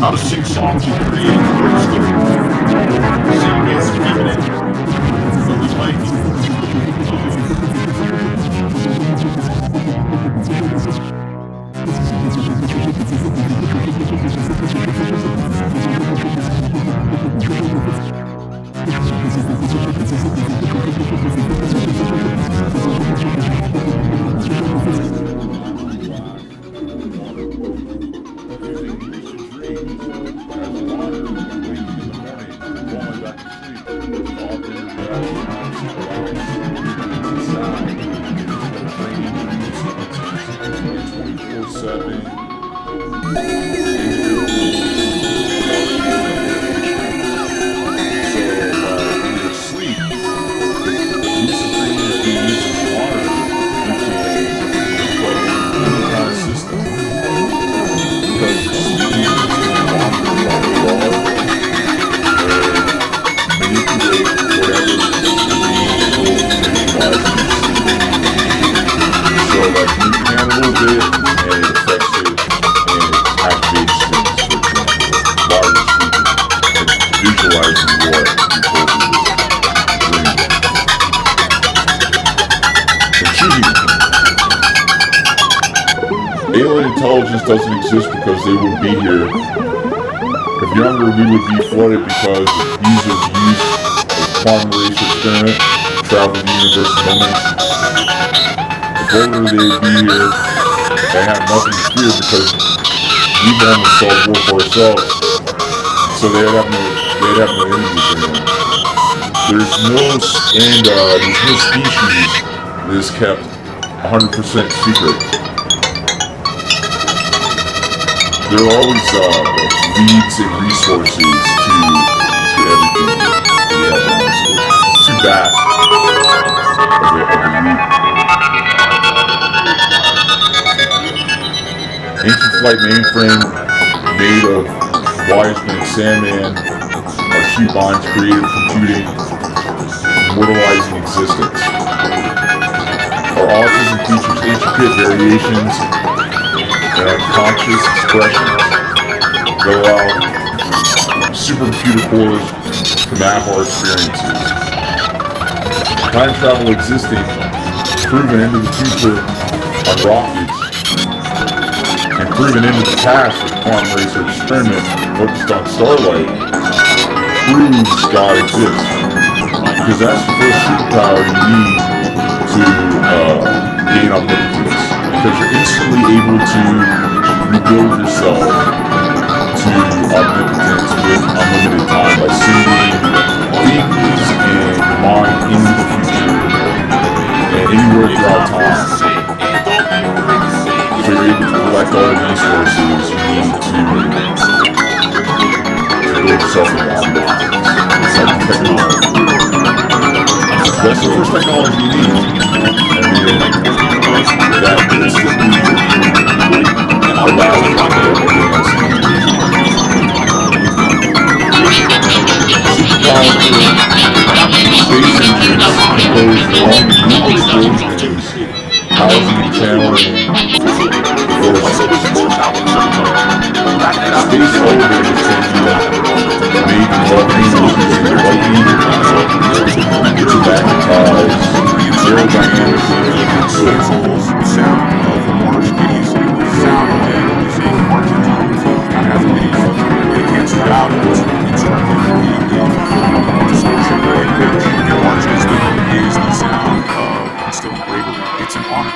how to sing songs and create great stuff. Same as keeping it. But we might alien intelligence doesn't exist because they would be here. If younger, we would be flooded because of ease of use of quantum race experiment, travel the universe moments. If older, they would be here. They have nothing to fear because we've almost solved war for ourselves. So they'd have no enemies anymore. There's no species that is kept 100% secret. There are always leads and resources to everything that we have on this. It's too vast of a loop. Ancient flight mainframe made of wise men Sandman are cheap minds creative computing, immortalizing existence. Our autism features intricate variations and conscious expressions that allow supercomputer cores to map our experiences. Time travel existing, proven into the future on rockets, and proven into the past with quantum racer experiment focused on starlight, proves God exists. Because that's the first superpower you need to gain omnipotence. Because you're instantly able to rebuild yourself to omnipotence with unlimited time by sending things and your mind into the future and anywhere throughout time. So you're able to collect all the resources you need to build yourself into omnipotence. It's like technology. That's the first technology you need. That instantly allows you to do everything else. Superpowerful space engines compose long loop explosions, housing and channeling forces. Space elevators can be made in volcanoes using lightning to magnetize aerodynamically signals the sound of large piece sound using market tones that has a piece they can't start out as constructed the large instant is the sound of instant bravery. It's an honor.